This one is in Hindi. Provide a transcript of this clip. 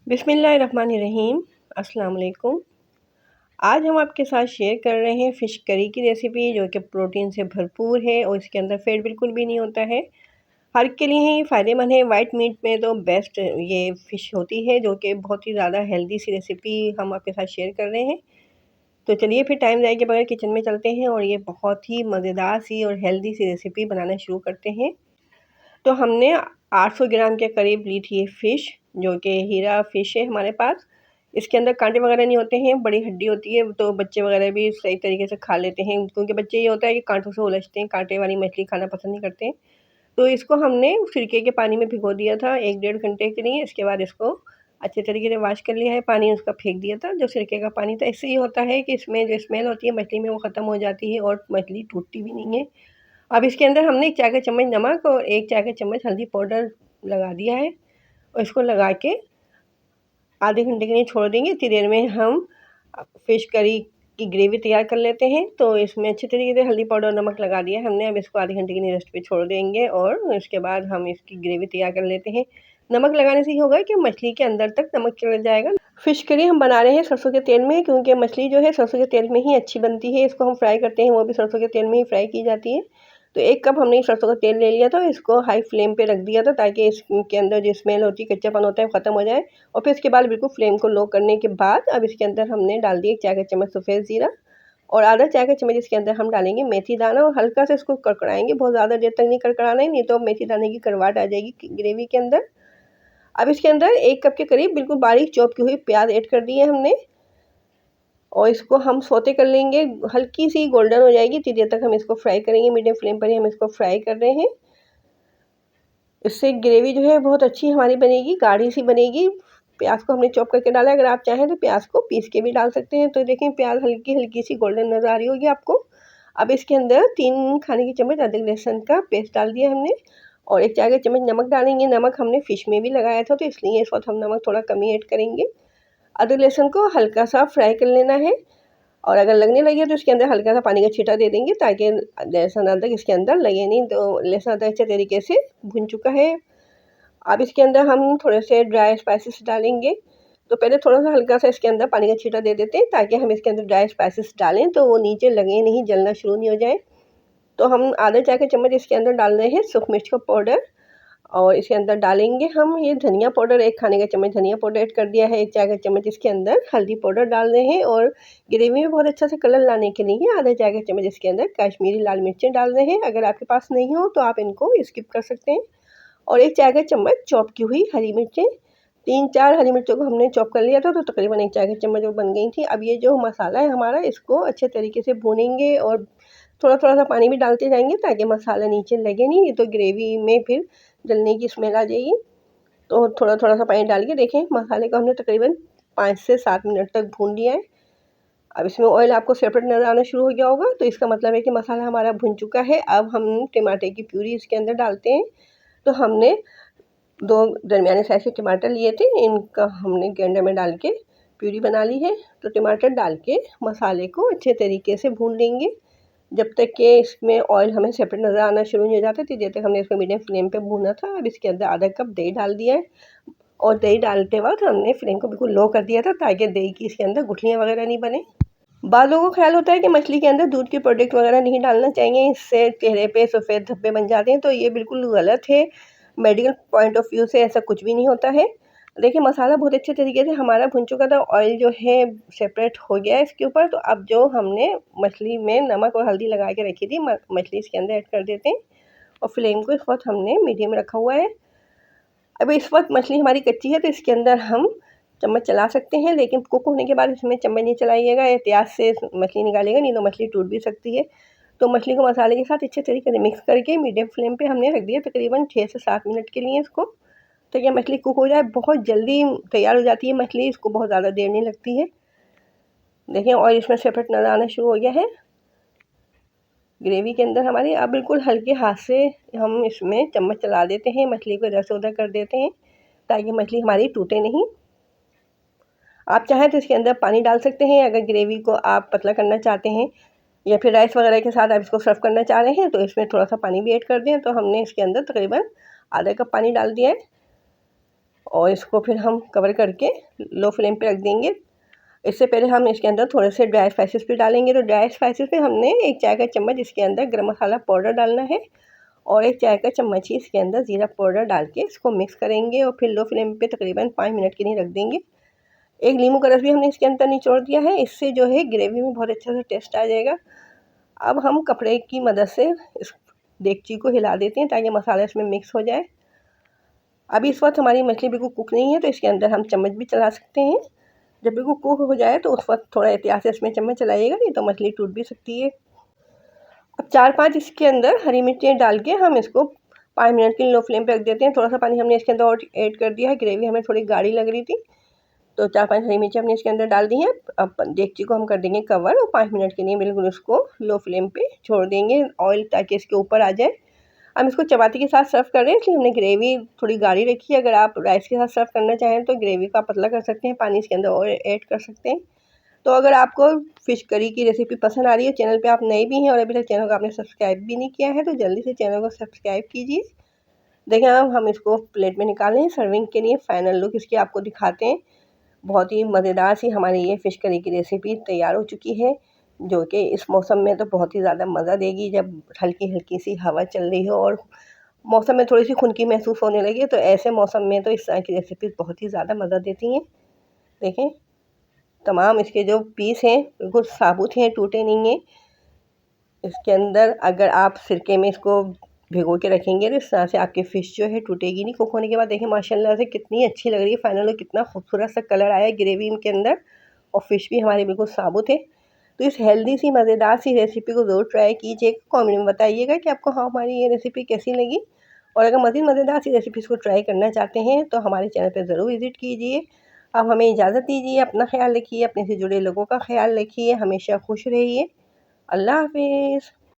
बिस्मिल्लाहिर्रहमानिर्रहीम। अस्सलाम वालेकुम। आज हम आपके साथ शेयर कर रहे हैं फ़िश करी की रेसिपी, जो कि प्रोटीन से भरपूर है और इसके अंदर फ़ैट बिल्कुल भी नहीं होता है। हर के लिए ही फ़ायदेमंद है। वाइट मीट में तो बेस्ट ये फ़िश होती है, जो कि बहुत ही ज़्यादा हेल्दी सी रेसिपी हम आपके साथ शेयर कर रहे हैं। तो चलिए फिर टाइम ज़ाया के बगैर किचन में चलते हैं और ये बहुत ही मज़ेदार सी और हेल्दी सी रेसिपी बनाना शुरू करते हैं। तो हमने 800 ग्राम के करीब ली थी ये फ़िश, जो कि हीरा फ़िश है हमारे पास। इसके अंदर काँटे वगैरह नहीं होते हैं, बड़ी हड्डी होती है, तो बच्चे वगैरह भी सही तरीके से खा लेते हैं, क्योंकि बच्चे ये होता है कि काँटों से उलझते हैं, काँटे वाली मछली खाना पसंद नहीं करते हैं। तो इसको हमने सिरके के पानी में भिगो दिया था 1 डेढ़ घंटे के लिए। इसके बाद इसको अच्छे तरीके से वॉश कर लिया है, पानी उसका फेंक दिया था, जो सिरके का पानी था। इससे ये होता है कि इसमें जो स्मेल होती है मछली में, वो ख़त्म हो जाती है और मछली टूटती भी नहीं है। अब इसके अंदर हमने 1 चाय का चम्मच नमक और 1 चाय का चम्मच हल्दी पाउडर लगा दिया है और इसको लगा के आधे घंटे के लिए छोड़ देंगे। इतनी देर में हम फ़िश करी की ग्रेवी तैयार कर लेते हैं। तो इसमें अच्छे तरीके से हल्दी पाउडर और नमक लगा दिया है हमने। अब इसको आधे घंटे के लिए रेस्ट पे छोड़ देंगे और इसके बाद हम इसकी ग्रेवी तैयार कर लेते हैं। नमक लगाने से ये होगा कि मछली के अंदर तक नमक चला जाएगा। फ़िश करी हम बना रहे हैं सरसों के तेल में, क्योंकि मछली जो है सरसों के तेल में ही अच्छी बनती है। इसको हम फ्राई करते हैं, वो भी सरसों के तेल में ही फ्राई की जाती है। तो 1 कप हमने सरसों का तेल ले लिया था, इसको हाई फ्लेम पे रख दिया था, ताकि इसके अंदर जो स्मेल होती है, कच्चापन होता है, वो ख़त्म हो जाए। और फिर इसके बाद बिल्कुल फ्लेम को लो करने के बाद अब इसके अंदर हमने डाल दिया 1 चाय का चम्मच सफ़ेद ज़ीरा और आधा चाय का चम्मच इसके अंदर हम डालेंगे मेथी दाना और हल्का सा इसको कड़कड़ाएँगे। बहुत ज़्यादा देर तक नहीं कड़कड़ाना है, नहीं तो मेथी दाने की कड़वाहट आ जाएगी ग्रेवी के अंदर। अब इसके अंदर 1 कप के करीब बिल्कुल बारीक चॉप की हुई प्याज़ ऐड कर दी है हमने और इसको हम सौते कर लेंगे। हल्की सी गोल्डन हो जाएगी, इतनी देर तक हम इसको फ्राई करेंगे। मीडियम फ्लेम पर ही हम इसको फ्राई कर रहे हैं। इससे ग्रेवी जो है बहुत अच्छी हमारी बनेगी, गाढ़ी सी बनेगी। प्याज़ को हमने चॉप करके डाला है, अगर आप चाहें तो प्याज़ को पीस के भी डाल सकते हैं। तो देखें प्याज़ हल्की-हल्की सी गोल्डन नज़र आ रही होगी आपको। अब इसके अंदर 3 खाने की चम्मच अदरक लहसुन का पेस्ट डाल दिया हमने और 1 चाय का चम्मच नमक डालेंगे। नमक हमने फ़िश में भी लगाया था, तो इसलिए इस वक़्त हम नमक थोड़ा कम ही ऐड करेंगे। अदरक लहसुन को हल्का सा फ्राई कर लेना है और अगर लगने लगे तो इसके अंदर हल्का सा पानी का छींटा दे देंगे, ताकि लहसुन अदरक इसके अंदर लगे नहीं। तो लहसुन अदरक अच्छे तरीके से भुन चुका है। अब इसके अंदर हम थोड़े से ड्राई स्पाइसेस डालेंगे। तो पहले थोड़ा-सा हल्का सा इसके अंदर पानी का छींटा दे देते हैं, ताकि हम इसके अंदर ड्राई स्पाइसेस डालें तो वो नीचे लगे नहीं, जलना शुरू नहीं हो जाए। तो हम आधा चाय का चम्मच इसके अंदर डाल रहे हैं सूखी मिर्च का पाउडर और इसके अंदर डालेंगे हम ये धनिया पाउडर। 1 खाने का चम्मच धनिया पाउडर ऐड कर दिया है। 1 चाय का चम्मच इसके अंदर हल्दी पाउडर डाल रहे हैं और ग्रेवी में बहुत अच्छा सा कलर लाने के लिए आधा चाय का चम्मच इसके अंदर कश्मीरी लाल मिर्चें डाल रहे हैं। अगर आपके पास नहीं हो तो आप इनको स्किप कर सकते हैं। और 1 चाय का चम्मच चॉप की हुई हरी मिर्चें, 3-4 हरी मिर्चों को हमने चॉप कर लिया था, तो तकरीबन 1 चाय का चम्मच वो बन गई थी। अब ये जो मसाला है हमारा, इसको अच्छे तरीके से भूनेंगे और थोड़ा-थोड़ा सा पानी भी डालते जाएँगे, ताकि मसाला नीचे लगे नहीं, नहीं तो ग्रेवी में फिर जलने की स्मेल आ जाएगी। तो थोड़ा-थोड़ा सा पानी डाल के देखें, मसाले को हमने तकरीबन 5 से 7 मिनट तक भून लिया है। अब इसमें ऑयल आपको सेपरेट नज़र आना शुरू हो गया होगा, तो इसका मतलब है कि मसाला हमारा भुन चुका है। अब हम टमाटर की प्यूरी इसके अंदर डालते हैं। तो हमने 2 दरमियाने साइज़ के टमाटर लिए थे, इनका हमने ग्राइंडर में डाल के प्यूरी बना ली है। तो टमाटर डाल के मसाले को अच्छे तरीके से भून लेंगे, जब तक कि इसमें ऑयल हमें सेपरेट नज़र आना शुरू नहीं हो जाता, इतनी देर तक हमने इसको मीडियम फ्लेम पे भूना था। अब इसके अंदर आधा कप दही डाल दिया है और दही डालते वक़्त हमने फ्लेम को बिल्कुल लो कर दिया था, ताकि दही की इसके अंदर गुठलियाँ वगैरह नहीं बने। बाद लोगों को ख़्याल होता है कि मछली के अंदर दूध के प्रोडक्ट वगैरह नहीं डालना चाहिए, इससे चेहरे पे सफ़ेद धब्बे बन जाते हैं, तो ये बिल्कुल गलत है। मेडिकल पॉइंट ऑफ व्यू से ऐसा कुछ भी नहीं होता है। देखिए मसाला बहुत अच्छे तरीके से हमारा भुन चुका था, ऑयल जो है सेपरेट हो गया है इसके ऊपर। तो अब जो हमने मछली में नमक और हल्दी लगा के रखी थी, मछली इसके अंदर ऐड कर देते हैं और फ्लेम को इस वक्त हमने मीडियम रखा हुआ है। अब इस वक्त मछली हमारी कच्ची है, तो इसके अंदर हम चम्मच चला सकते हैं, लेकिन कुक होने के बाद इसमें चम्मच नहीं चलाइएगा, एहतियात से मछली निकालिएगा, नहीं तो मछली टूट भी सकती है। तो मछली को मसाले के साथ अच्छे तरीके से मिक्स करके मीडियम फ्लेम पे हमने रख दिया तकरीबन 6 से 7 मिनट के लिए इसको। तो ये मछली कुक हो जाए, बहुत जल्दी तैयार हो जाती है मछली, इसको बहुत ज़्यादा देर नहीं लगती है। देखिए ऑयल इसमें सेपरेट नज़र आना शुरू हो गया है ग्रेवी के अंदर हमारी। अब बिल्कुल हल्के हाथ से हम इसमें चम्मच चला देते हैं, मछली को इधर से उधर कर देते हैं, ताकि मछली हमारी टूटे नहीं। आप चाहें तो इसके अंदर पानी डाल सकते हैं, अगर ग्रेवी को आप पतला करना चाहते हैं या फिर राइस वगैरह के साथ आप इसको सर्व करना चाह रहे हैं, तो इसमें थोड़ा सा पानी भी ऐड कर दें। तो हमने इसके अंदर तकरीबन आधा कप पानी डाल दिया है। और इसको फिर हम कवर करके लो फ्लेम पे रख देंगे। इससे पहले हम इसके अंदर थोड़े से ड्राई स्पाइसेस भी डालेंगे। तो ड्राई स्पाइसेस में हमने 1 चाय का चम्मच इसके अंदर गरम मसाला पाउडर डालना है और 1 चाय का चम्मच ही इसके अंदर ज़ीरा पाउडर डाल के इसको मिक्स करेंगे और फिर लो फ्लेम पे तकरीबन 5 मिनट के लिए रख देंगे। 1 नींबू का रस भी हमने इसके अंदर निचोड़ दिया है। इससे जो है ग्रेवी में बहुत अच्छा सा टेस्ट आ जाएगा। अब हम कपड़े की मदद से इस देगची को हिला देते हैं ताकि मसाला इसमें मिक्स हो जाए। अभी इस वक्त हमारी मछली बिल्कुल कुक नहीं है, तो इसके अंदर हम चम्मच भी चला सकते हैं। जब बिल्कुल कुक हो जाए तो उस वक्त थोड़ा एहतियात से इसमें चम्मच चलाइएगा, नहीं तो मछली टूट भी सकती है। अब 4-5 इसके अंदर हरी मिर्चें डाल के हम इसको 5 मिनट के लिए लो फ्लेम पे रख देते हैं। थोड़ा सा पानी हमने इसके अंदर और ऐड कर दिया है, ग्रेवी हमें थोड़ी गाढ़ी लग रही थी, तो 4-5 हरी मिर्चें हमने इसके अंदर डाल दी हैं। अब देगची को हम कर देंगे कवर और 5 मिनट के लिए बिल्कुल उसको लो फ्लेम पे छोड़ देंगे, ऑयल ताकि इसके ऊपर आ जाए। हम इसको चपाती के साथ सर्व कर रहे हैं, इसलिए हमने ग्रेवी थोड़ी गाढ़ी रखी है। अगर आप राइस के साथ सर्व करना चाहें तो ग्रेवी को आप पतला कर सकते हैं, पानी इसके अंदर और ऐड कर सकते हैं। तो अगर आपको फ़िश करी की रेसिपी पसंद आ रही है, चैनल पे आप नए भी हैं और अभी तक चैनल को आपने सब्सक्राइब भी नहीं किया है, तो जल्दी से चैनल को सब्सक्राइब कीजिए। देखिए अब हम इसको प्लेट में निकाल लें सर्विंग के लिए। फ़ाइनल लुक इसकी आपको दिखाते हैं। बहुत ही मज़ेदार सी हमारी ये फ़िश करी की रेसिपी तैयार हो चुकी है, जो कि इस मौसम में तो बहुत ही ज़्यादा मज़ा देगी। जब हल्की-हल्की सी हवा चल रही हो और मौसम में थोड़ी-सी खुनकी महसूस होने लगी, तो ऐसे मौसम में तो इस तरह की रेसिपी बहुत ही ज़्यादा मज़ा देती हैं। देखें, तमाम इसके जो पीस हैं बिल्कुल साबुत हैं, टूटे नहीं हैं। इसके अंदर अगर आप सिरके में इसको भिगो के रखेंगे तो इस तरह से आपकी फ़िश जो है टूटेगी नहीं। कुक होने के बाद देखिए माशाल्लाह से कितनी अच्छी लग रही है। फाइनल में कितना खूबसूरत सा कलर आया है ग्रेवी के अंदर और फ़िश भी हमारी बिल्कुल साबुत है। तो इस हेल्दी सी मज़ेदार सी रेसिपी को ज़रूर ट्राई कीजिएगा। कमेंट में बताइएगा कि आपको हमारी ये रेसिपी कैसी लगी। और अगर मज़ीद मज़ेदार सी रेसिपीज़ को ट्राई करना चाहते हैं तो हमारे चैनल पर ज़रूर विज़िट कीजिए। अब हमें इजाज़त दीजिए। अपना ख़्याल रखिए, अपने से जुड़े लोगों का ख़्याल रखिए, हमेशा खुश रहिए। अल्लाह हाफ़िज़।